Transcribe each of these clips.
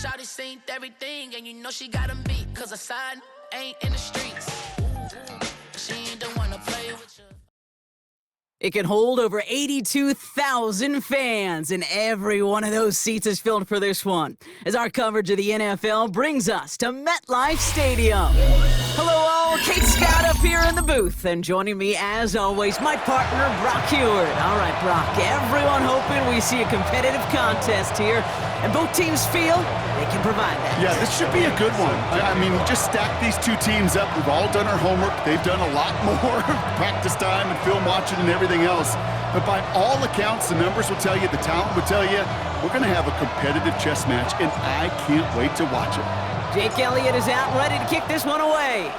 shawty seen everything, and you know she got 'em beat, 'cause her side ain't in the streets. She ain't the one to play with you. It can hold over 82,000 fans, and every one of those seats is filled for this one, as our coverage of the NFL brings us to MetLife Stadium. Hello all, Kate Scott up here in the booth, and joining me as always, my partner Brock Heward. All right, Brock, everyone hoping we see a competitive contest here, and both teams feel they can provide that. Yeah, this should be a good one. I mean, you just stack these two teams up. We've all done our homework. They've done a lot more practice time and film watching and everything else. But by all accounts, the numbers will tell you, the talent will tell you, we're going to have a competitive chess match, and I can't wait to watch it. Jake Elliott is out, ready to kick this one away.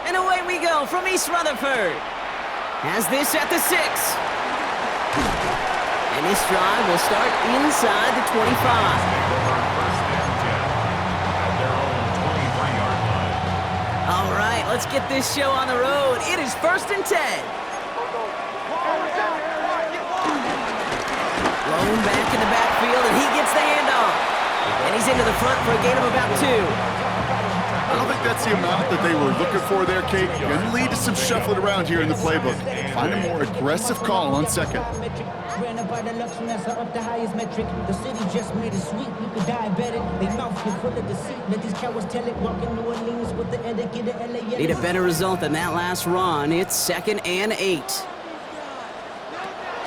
And away we go from East Rutherford. Has this at the 6. And this drive will start inside the 25. All right, let's get this show on the road. It is 1st and 10. Lone back in the backfield, and he gets the handoff. And he's into the front for a gain of about 2. I don't think that's the amount that they were looking for there, Kate. Going to lead to some shuffling around here in the playbook. Find a more aggressive call on 2nd. Need a better result than that last run. It's 2nd and 8.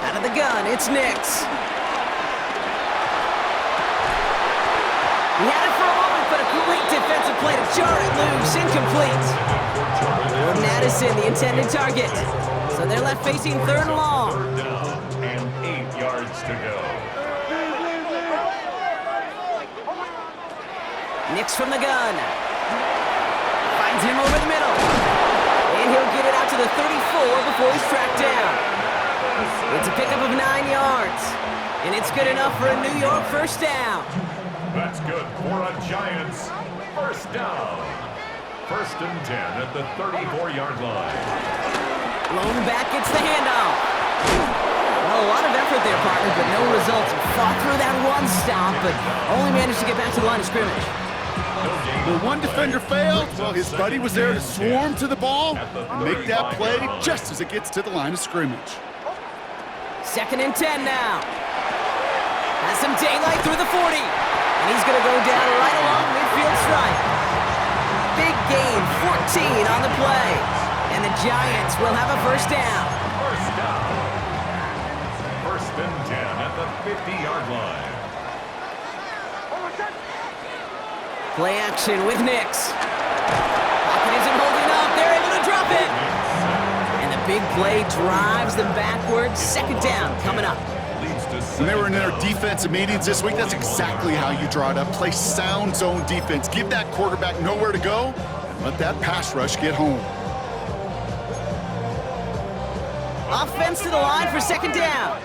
Out of the gun, it's Nix. He had it for a moment, but a great defensive play to jar it loose. Incomplete. Jordan Addison, the intended target. So they're left facing 3rd and long. 3rd down and 8 yards to go. Nix from the gun. Finds him over the middle. And he'll get it out to the 34 before he's tracked down. It's a pickup of 9 yards. And it's good enough for a New York 1st down. That's good for a Giants 1st down. 1st and 10 at the 34-yard line. Lone back gets the handoff. Well, a lot of effort there, partner, but no results. Fought through that one stop, but only managed to get back to the line of scrimmage. The one defender failed. Well, his buddy was there to swarm to the ball and make that play just as it gets to the line of scrimmage. 2nd and 10 now. Has some daylight through the 40. And he's going to go down right along midfield stripe. Big gain, 14 on the play. And the Giants will have a 1st down. 1st down. 1st and 10 at the 50-yard line. Play action with Nix. Pocket isn't holding up. They're able to drop it. And the big play drives them backwards. 2nd down coming up. When they were in their defensive meetings this week, that's exactly how you draw it up. Play sound zone defense. Give that quarterback nowhere to go and let that pass rush get home. Offense to the line for 2nd down.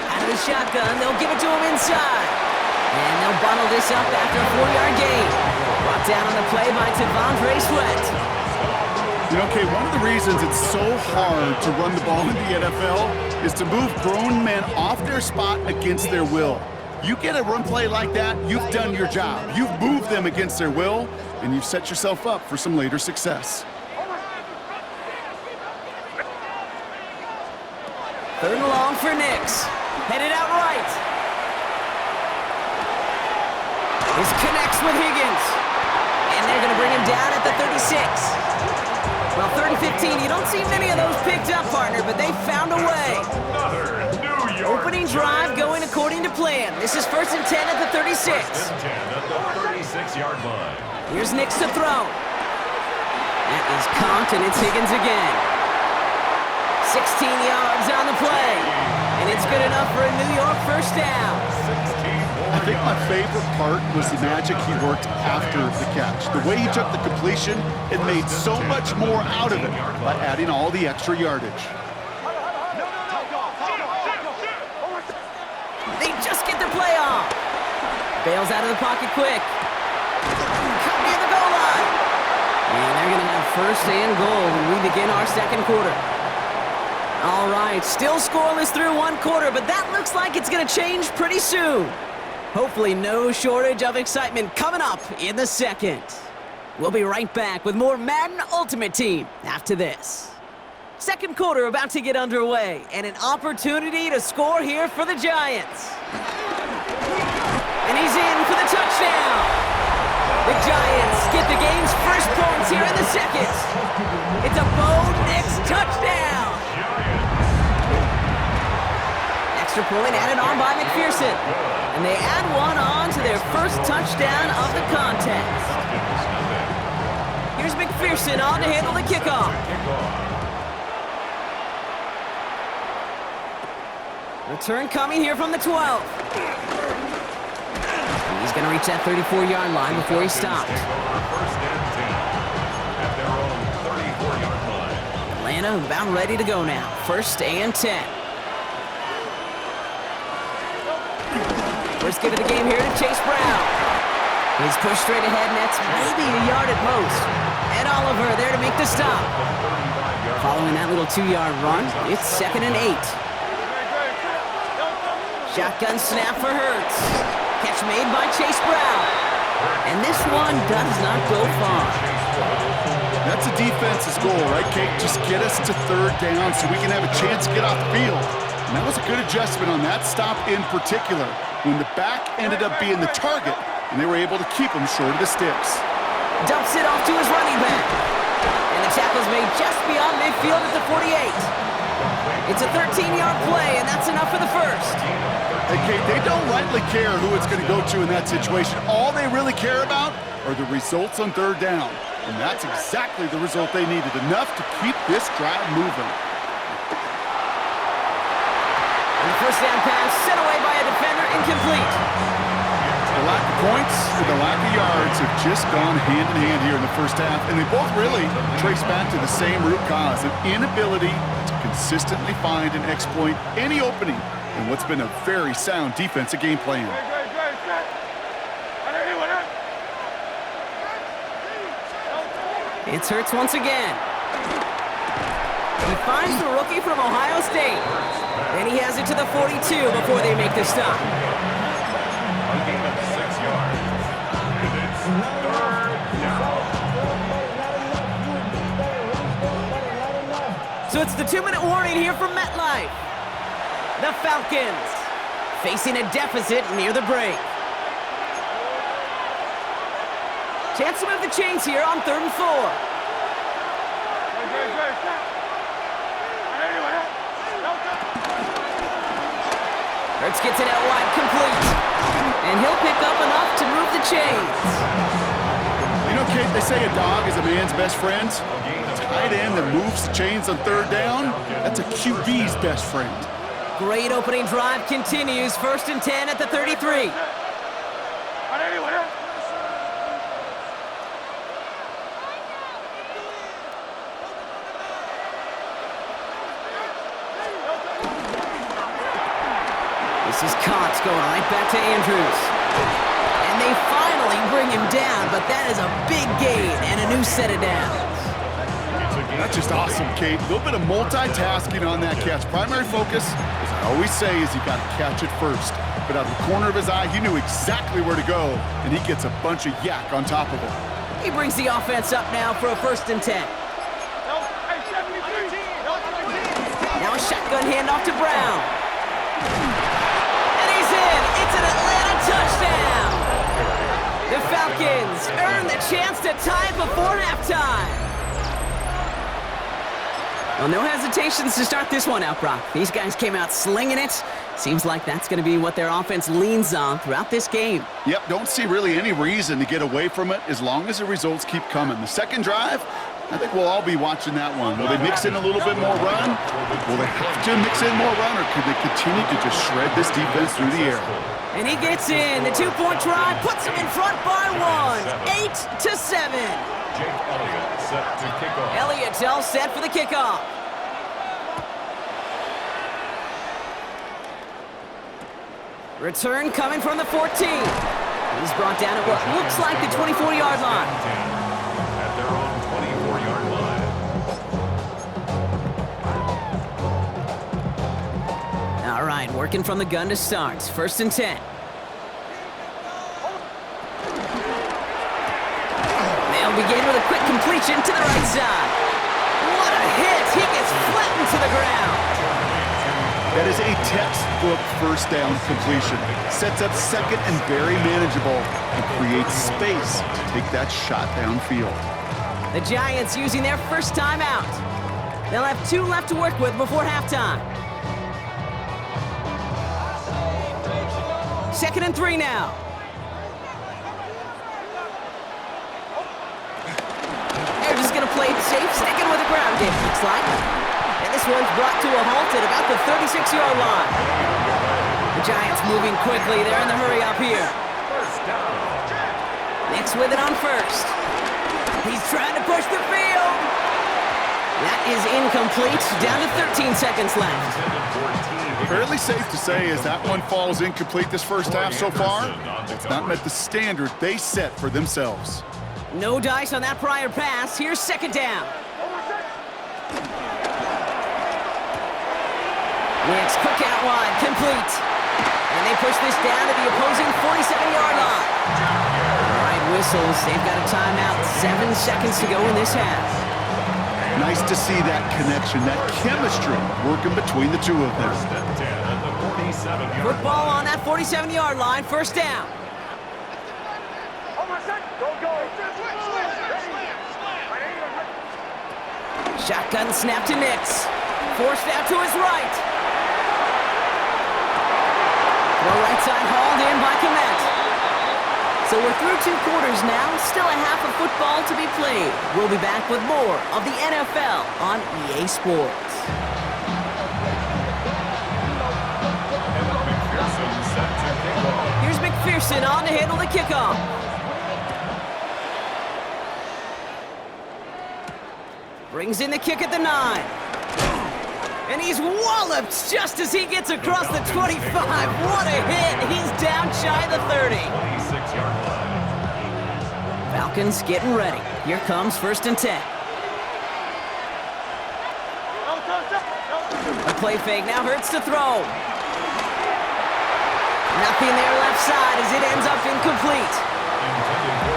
Out of the shotgun, they'll give it to him inside. And they'll bundle this up after a 4-yard gain. Brought down on the play by T'Vondre Sweat. You know, Kate, one of the reasons it's so hard to run the ball in the NFL is to move grown men off their spot against their will. You get a run play like that, you've done your job. You've moved them against their will, and you've set yourself up for some later success. 3rd and long for Nix. Headed out right. This connects with Higgins. And they're going to bring him down at the 36. Well, 3rd and 15, you don't see many of those picked up, partner, but they found a way. Opening drive going according to plan. This is 1st and 10 at the 36. 1st and 10 at the 36-yard line. Here's Nix to throw. That is caught, and it's Higgins again. 16 yards on the play. And it's good enough for a New York 1st down. I think my favorite part was the magic he worked after the catch. The way he took the completion, it made so much more out of it by adding all the extra yardage. They just get their play off. Bails out of the pocket quick. Cut near the goal line. And they're going to have 1st and goal when we begin our 2nd quarter. All right, still scoreless through one quarter, but that looks like it's going to change pretty soon. Hopefully no shortage of excitement coming up in the second. We'll be right back with more Madden Ultimate Team after this. Second quarter about to get underway, and an opportunity to score here for the Giants. And he's in for the touchdown. The Giants get the game's first points here in the second. It's a Bo Nix touchdown. Extra point added on by McPherson. And they add one on to their first touchdown of the contest. Here's McPherson on to handle the kickoff. Return coming here from the 12. He's going to reach that 34-yard line before he stopped. First and 10 at their own 34-yard line. Atlanta about ready to go now. First and 10. First give of the game here to Chase Brown. He's pushed straight ahead, and that's maybe a yard at most. Ed Oliver there to make the stop. Following that little 2-yard run, it's 2nd and 8. Shotgun snap for Hurts. Catch made by Chase Brown. And this one does not go far. That's a defense's goal, right, Kate? Just get us to third down so we can have a chance to get off the field. And that was a good adjustment on that stop in particular, when the back ended up being the target, and they were able to keep him short of the sticks. Dumps it off to his running back. And the tackle's made just beyond midfield at the 48. It's a 13-yard play, and that's enough for the first. Hey, Kate, they don't lightly care who it's going to go to in that situation. All they really care about are the results on third down. And that's exactly the result they needed, enough to keep this drive moving. And the first down pass sent away by a defender, incomplete. The lack of points and the lack of yards have just gone hand in hand here in the first half, and they both really trace back to the same root cause, an inability to consistently find and exploit any opening in what's been a very sound defensive game plan. It's Hurts once again. He finds the rookie from Ohio State. And he has it to the 42 before they make the stop. A gain of 6 yards. And it's third down. So it's the 2-minute warning here from MetLife. The Falcons facing a deficit near the break. Chance to move the chains here on 3rd and 4. Hurts gets it out wide, complete. And he'll pick up enough to move the chains. You know, Kate, they say a dog is a man's best friend. A tight end that moves the chains on third down, that's a QB's best friend. Great opening drive continues. First and 10 at the 33. This is Cox going right back to Andrews. And they finally bring him down, but that is a big gain and a new set of downs. That's just awesome, Kate. A little bit of multitasking on that catch. Primary focus, as I always say, is you got to catch it first. But out of the corner of his eye, he knew exactly where to go, and he gets a bunch of yak on top of it. He brings the offense up now for a 1st and 10. Now a shotgun handoff to Brown. And he's in. It's an Atlanta touchdown. The Falcons earn the chance to tie it before halftime. Well, no hesitations to start this one out, Brock. These guys came out slinging it. Seems like that's going to be what their offense leans on throughout this game. Yep, don't see really any reason to get away from it as long as the results keep coming. The second drive, I think we'll all be watching that one. Will they mix in a little bit more run? Will they have to mix in more run, or could they continue to just shred this defense through the air? And he gets in. The 2-point try puts him in front by 1. 8-7. Jake Elliott set to kick off. Elliott all set for the kickoff. Return coming from the 14. He's brought down at what looks like the 24-yard line. At their own 24-yard line. Working from the gun to start. 1st and 10. They'll begin with a quick completion to the right side. What a hit! He gets flattened to the ground. That is a textbook first down completion. Sets up second and very manageable and creates space to take that shot downfield. The Giants using their first time out. They'll have 2 left to work with before halftime. 2nd and 3 now. They're just going to play it safe, sticking with the ground game, looks like. And this one's brought to a halt at about the 36-yard line. The Giants moving quickly. They're in the hurry up here. Nix with it on 1st. He's trying to push the field. That is incomplete. Down to 13 seconds left. Fairly safe to say as that one falls incomplete this first half so far, it's not met the standard they set for themselves. No dice on that prior pass. Here's 2nd down. Nix, quick out wide, complete. And they push this down to the opposing 47-yard line. All right, whistles. They've got a timeout. 7 seconds to go in this half. Nice to see that connection, that chemistry working between the two of them. Football on that 47-yard line, 1st down. Shotgun snap to Nix. Forced out to his right. Throw right side hauled in by Komet. So we're through 2 quarters now. Still a half of football to be played. We'll be back with more of the NFL on EA Sports. Here's McPherson on to handle the kickoff. Brings in the kick at the 9. And he's walloped just as he gets across the 25. What a hit. He's down shy of the 30. Falcons getting ready. Here comes 1st and 10. A play fake now hurts to throw. Nothing there left side as it ends up incomplete.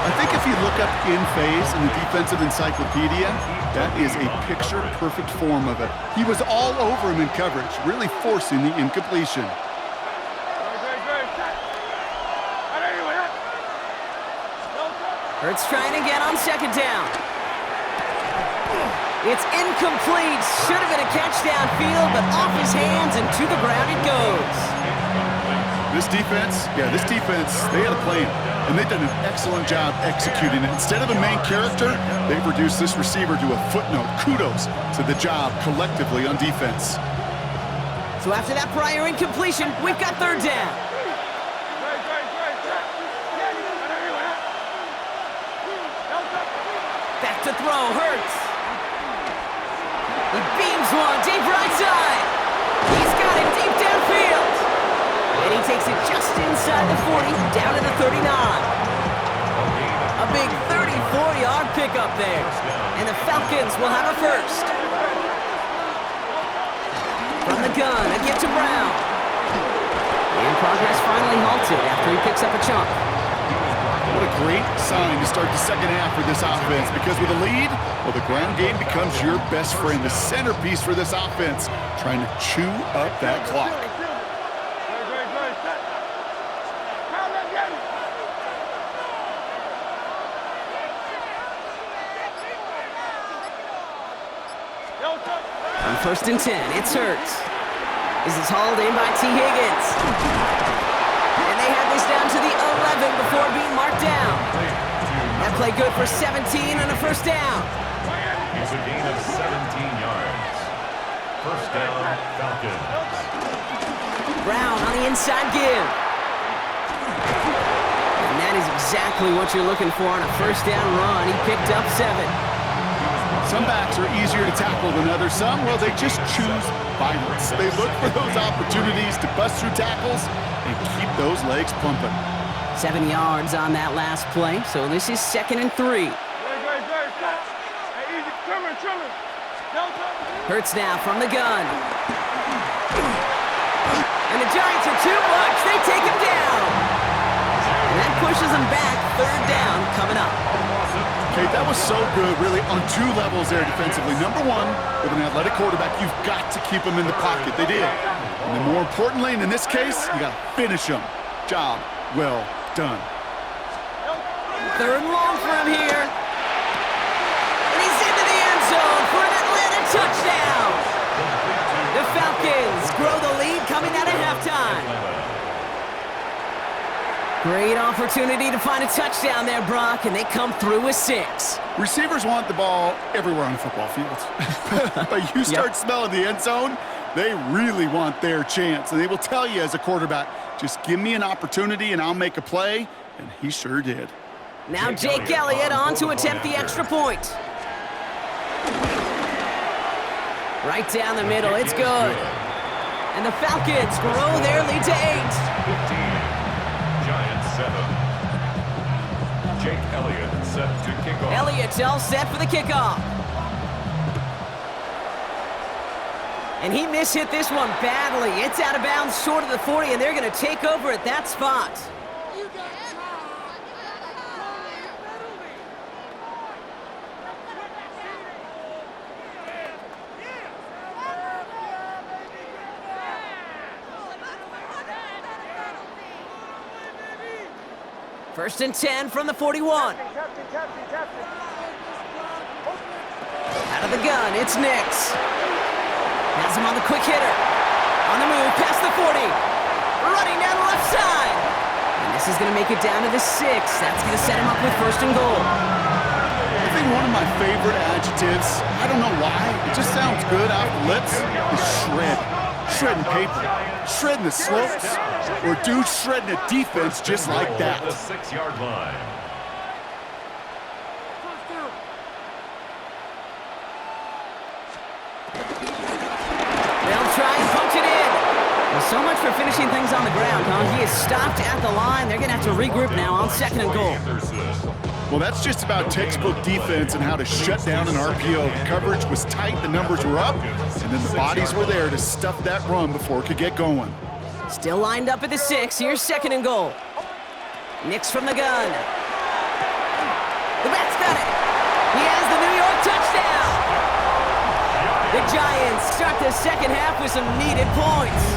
I think if you look up in phase in the defensive encyclopedia, that is a picture-perfect form of it. He was all over him in coverage, really forcing the incompletion. Hurts trying again on 2nd down. It's incomplete. Should have been a catch downfield, but off his hands and to the ground it goes. This defense, they had a plan, and they've done an excellent job executing it. Instead of a main character, they've reduced this receiver to a footnote. Kudos to the job collectively on defense. So after that prior incompletion, we've got 3rd down. Back to throw, Hurts. He beams one deep right side. He's got it deep downfield. And he takes it just inside the 40, down to the 39. A big 34-yard pickup there. And the Falcons will have a 1st. From the gun, a give to Brown. And progress finally halted after he picks up a chunk. What a great sign to start the second half for this offense, because with a lead, well, the ground game becomes your best friend, the centerpiece for this offense, trying to chew up that clock. On 1st and 10, it's Hurts. This is hauled in by T. Higgins. And they have this down to the 11 before being marked down. That play good for 17 and a 1st down. It's a gain of 17 yards. 1st down, Falcons. Brown on the inside give. And that is exactly what you're looking for on a 1st down run. He picked up 7. Some backs are easier to tackle than others. Some, well, they just choose violence. They look for those opportunities to bust through tackles and keep those legs pumping. 7 yards on that last play, so this is 2nd and 3. Hurts now from the gun. And the the Giants are too much. They take him down. And that pushes him back. Third down coming up. Kate, that was so good, really, on two levels there defensively. Number one, with an athletic quarterback, you've got to keep him in the pocket. They did. And then more importantly, and in this case, you got to finish him. Job well done. Third and long for him here. And he's into the end zone for an Atlanta touchdown. The Falcons grow the lead coming out of halftime. Great opportunity to find a touchdown there, Brock, and they come through with 6. Receivers want the ball everywhere on the football field. But you start smelling the end zone, they really want their chance. And they will tell you as a quarterback, just give me an opportunity and I'll make a play. And he sure did. Now Jake Elliott on to attempt the extra point. Right down the middle, it's good. And the Falcons grow their lead to 8. 15. Giants 7. Jake Elliott set to kick off. Elliott's all set for the kickoff. And he mishit this one badly. It's out of bounds short of the 40, and they're going to take over at that spot. First and 10 from the 41. Out of the gun, it's Nix. Has him on the quick hitter. On the move, past the 40. Running down the left side. And this is going to make it down to the 6. That's going to set him up with first and goal. I think one of my favorite adjectives, I don't know why, it just sounds good off the lips, is shred. Shredding paper, shredding the slopes, or dude shredding a defense just like that. The 6-yard line. They'll try and punch it in. Well, so much for finishing things on the ground, huh? He is stopped at the line. They're going to have to regroup now on second and goal. Well, that's just about textbook defense and how to shut down an RPO. The coverage was tight, the numbers were up, and then the bodies were there to stuff that run before it could get going. Still lined up at the 6. Here's second and goal. Nix from the gun. The back's got it. He has the New York touchdown. The Giants start the second half with some needed points.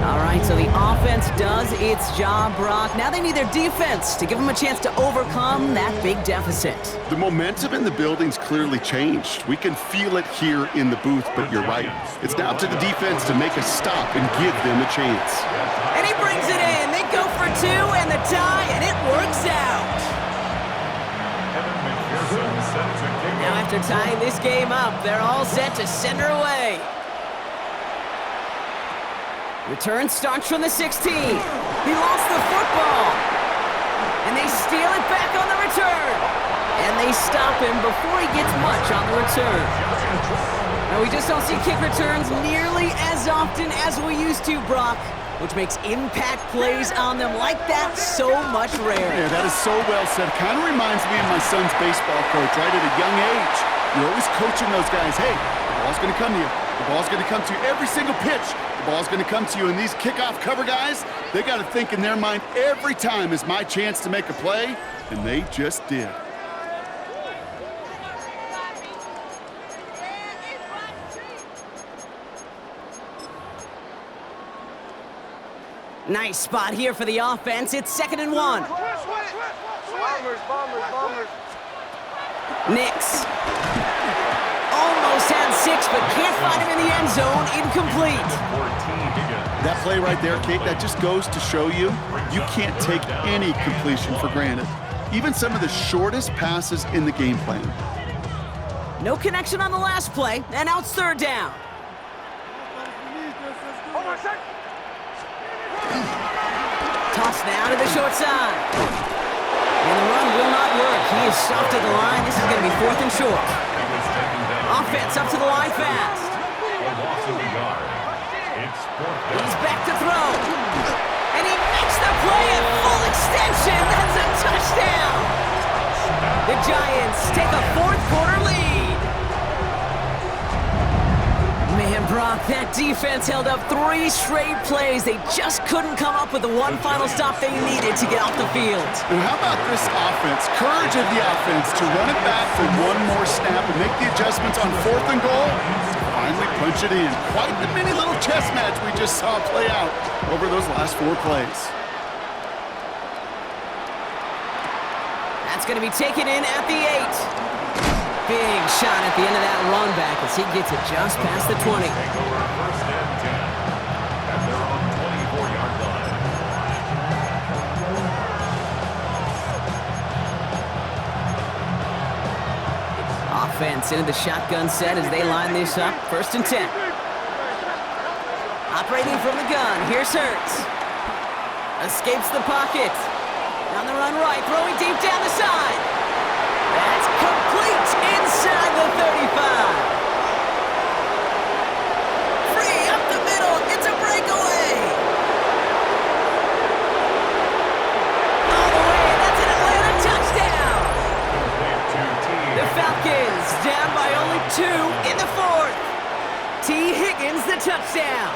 All right, so the offense does its job, Brock. Now they need their defense to give them a chance to overcome that big deficit. The momentum in the building's clearly changed. We can feel it here in the booth, but you're right. It's now up to the defense to make a stop and give them a chance. And he brings it in. They go for 2 and the tie, and it works out. Now after tying this game up, they're all set to send her away. Return starts from the 16. He lost the football. And they steal it back on the return. And they stop him before he gets much on the return. Now we just don't see kick returns nearly as often as we used to, Brock, which makes impact plays on them like that so much rarer. Yeah, that is so well said. Kind of reminds me of my son's baseball coach, right? At a young age, you're always coaching those guys. Hey, the ball's going to come to you. The ball's going to come to you every single pitch. The ball's going to come to you. And these kickoff cover guys, they got to think in their mind every time is my chance to make a play, and they just did. Nice spot here for the offense. It's second and 1. Bombers. Nix. Almost had 6, but can't find him in the end zone. Incomplete. That play right there, Kate, that just goes to show you, you can't take any completion for granted. Even some of the shortest passes in the game plan. No connection on the last play, and now it's third down. Toss now to the short side. And the run will not work. He is stopped at the line. This is going to be fourth and short. Offense up to the line fast. He's back to throw. And he makes the play at full extension. That's a touchdown. The Giants take a fourth quarter lead. Man, Brock, that defense held up 3 straight plays. They just couldn't come up with the one final stop they needed to get off the field. And how about this offense? Courage of the offense to run it back for one more snap and make the adjustments on 4th and goal. Finally punch it in. Quite the mini little chess match we just saw play out over those last 4 plays. That's going to be taken in at the 8. Big shot at the end of that run back as he gets it just past the 20. Take over 1st and 10 at their own 24-yard line. Offense into the shotgun set as they line this up. 1st and 10. Operating from the gun, here's Hurts. Escapes the pocket. On the run right, throwing deep down the side. That's complete inside the 35. Free up the middle, it's a breakaway. All the way, that's an Atlanta touchdown. The Falcons down by only 2 in the 4th. Higgins the touchdown.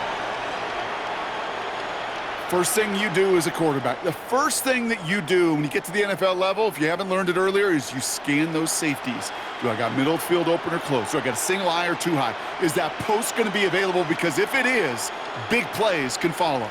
First thing you do as a quarterback, the first thing that you do when you get to the NFL level, if you haven't learned it earlier, is you scan those safeties. Do I got middle field open or close? Do I got a single high or 2 high? Is that post going to be available? Because if it is, big plays can follow.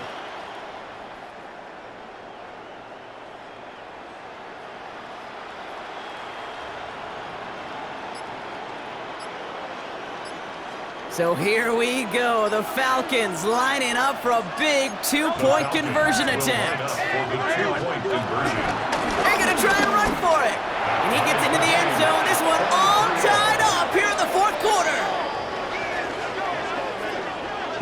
So here we go, the Falcons lining up for a big 2-point conversion attempt. They're going to try and run for it. And he gets into the end zone. This one all tied up here in the 4th quarter.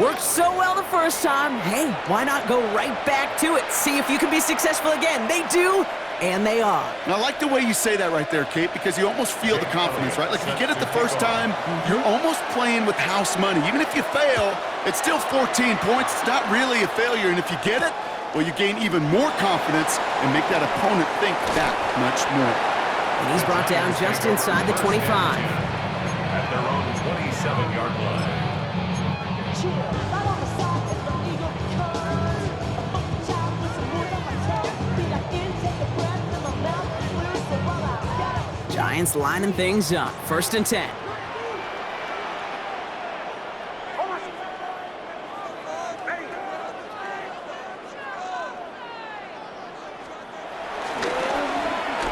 Worked so well the first time. Hey, why not go right back to it? See if you can be successful again. They do. And they are. And I like the way you say that right there, Kate, because you almost feel the confidence, right? Like if you get it the first time, you're almost playing with house money. Even if you fail, it's still 14 points. It's not really a failure. And if you get it, well, you gain even more confidence and make that opponent think that much more. And he's brought down just inside the 25. At their own 27-yard line. Giants lining things up. 1st and 10.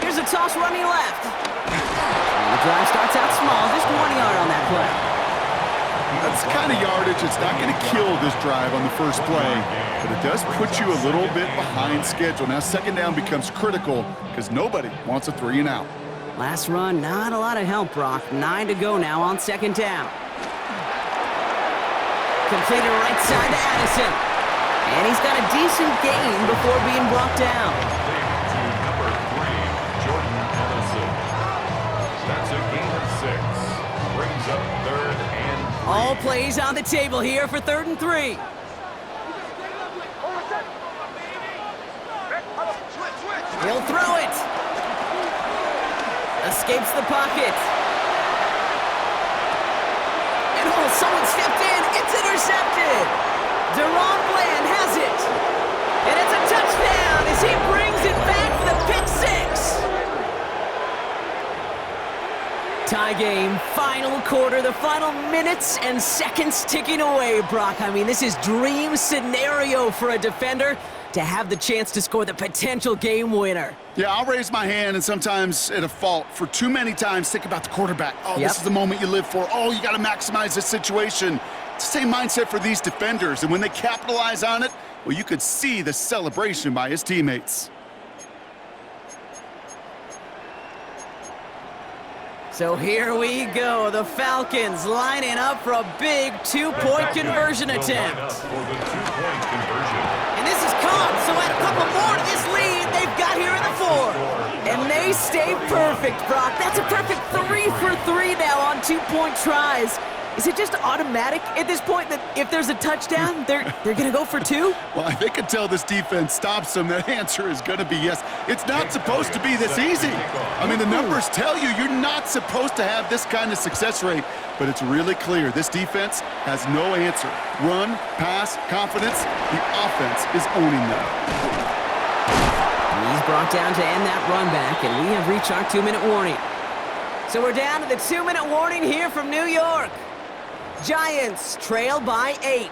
Here's a toss running left. The drive starts out small, just 1 yard on that play. That's the kind of yardage that's not going to kill this drive on the first play, but it does put you a little bit behind schedule. Now 2nd down becomes critical because nobody wants a 3 and out. Last run, not a lot of help, Brock. 9 to go now on 2nd down. Completed right side to Addison. And he's got a decent gain before being brought down. To number 3, Jordan Addison. That's a gain of 6. Brings up 3rd and 3. All plays on the table here for 3rd and 3. He'll throw it. Escapes the pocket. And someone stepped in. It's intercepted. Deron Bland has it. And it's a touchdown as he brings it back for the pick 6. Tie game, final quarter, the final minutes and seconds ticking away, Brock. I mean, this is dream scenario for a defender to have the chance to score the potential game winner. Yeah, I'll raise my hand and sometimes at a fault for too many times think about the quarterback. Oh, This is the moment you live for. Oh, you got to maximize this situation. It's the same mindset for these defenders, and when they capitalize on it, well, you could see the celebration by his teammates. So here we go, the Falcons lining up for a big 2-point conversion attempt. And this is caught, so add a couple more to this lead they've got here in the 4th. And they stay perfect, Brock. That's a perfect 3 for 3 now on 2-point tries. Is it just automatic at this point that if there's a touchdown, they're going to go for two? Well, I think until this defense stops them, that answer is going to be yes. It's not supposed to be this easy. I mean, the numbers tell you you're not supposed to have this kind of success rate, but it's really clear this defense has no answer. Run, pass, confidence, the offense is owning them. He's brought down to end that run back, and we have reached our 2-minute warning. So we're down to the 2-minute warning here from New York. Giants trail by 8.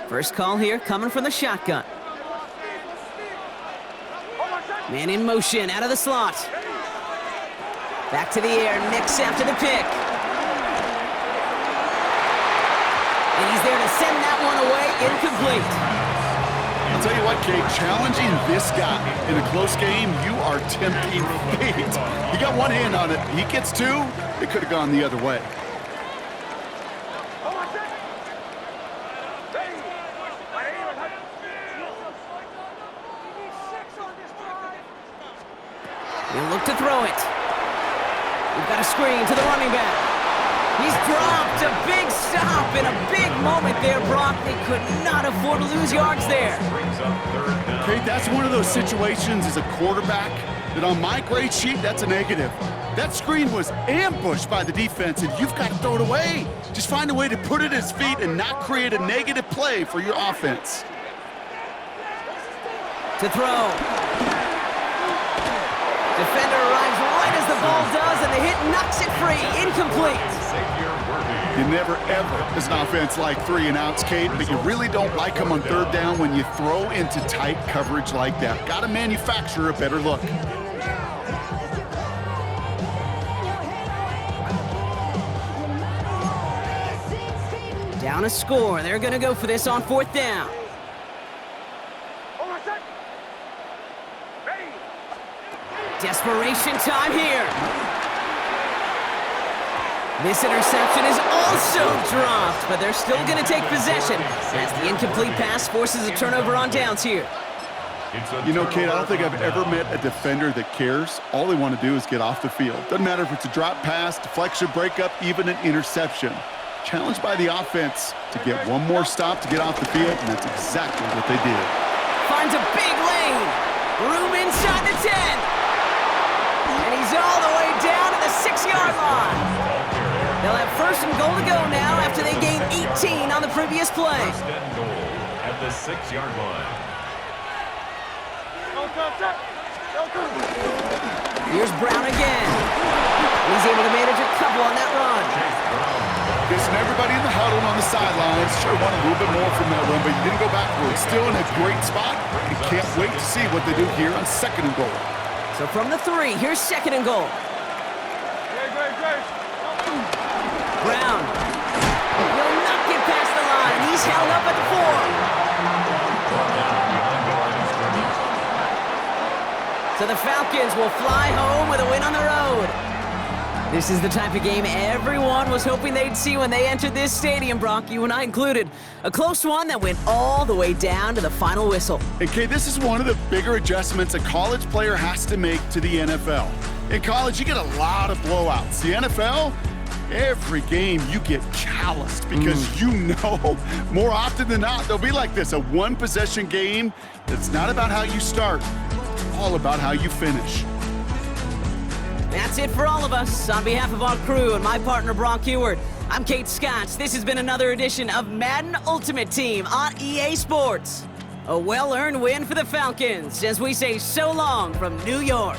First call here coming from the shotgun. Man in motion out of the slot. Back to the air, Nix after the pick. And he's there to send that one away, incomplete. I'll tell you what, Kate, challenging this guy in a close game, you are tempting fate. He got one hand on it. He gets two, it could have gone the other way. He'll look to throw it. We've got a screen to the running back. He's dropped a big stop in a big moment there, Brock. They could not afford to lose yards there. Okay, that's one of those situations as a quarterback that on my grade sheet, that's a negative. That screen was ambushed by the defense, and you've got to throw it away. Just find a way to put it at his feet and not create a negative play for your offense. To throw. Defender arrives right as the ball does, and the hit knocks it free. Incomplete. You never, ever, as an offense, like 3 and outs, Kate, but you really don't like them on third down when you throw into tight coverage like that. Got to manufacture a better look. Down a score. They're going to go for this on 4th down. Desperation time here. This interception is also dropped, but they're still going to take possession as the incomplete pass forces a turnover on downs here. You know, Kate, I don't think I've ever met a defender that cares. All they want to do is get off the field. Doesn't matter if it's a drop pass, deflection, breakup, even an interception. Challenged by the offense to get one more stop to get off the field, and that's exactly what they did. Finds a big lane. Room inside the 10. And he's all the way down to the 6-yard line. They'll have 1st and goal to go now after they gained 18 on the previous play. 1st and goal at the 6-yard line. Here's Brown again. He's able to manage a couple on that run. Guessing everybody in the huddle on the sidelines sure wanted a little bit more from that run, but he didn't go backwards. Still in a great spot. And can't wait to see what they do here on 2nd and goal. So from the 3, here's 2nd and goal. Brown will not get past the line. He's held up at the 4. So the Falcons will fly home with a win on the road. This is the type of game everyone was hoping they'd see when they entered this stadium, Brock, you and I included. A close one that went all the way down to the final whistle. And Kate, this is one of the bigger adjustments a college player has to make to the NFL. In college, you get a lot of blowouts. The NFL, every game you get calloused because you know more often than not they'll be like this, a one-possession game that's not about how you start, it's all about how you finish. That's it for all of us. On behalf of our crew and my partner, Brock Heward, I'm Kate Scott. This has been another edition of Madden Ultimate Team on EA Sports. A well-earned win for the Falcons as we say so long from New York.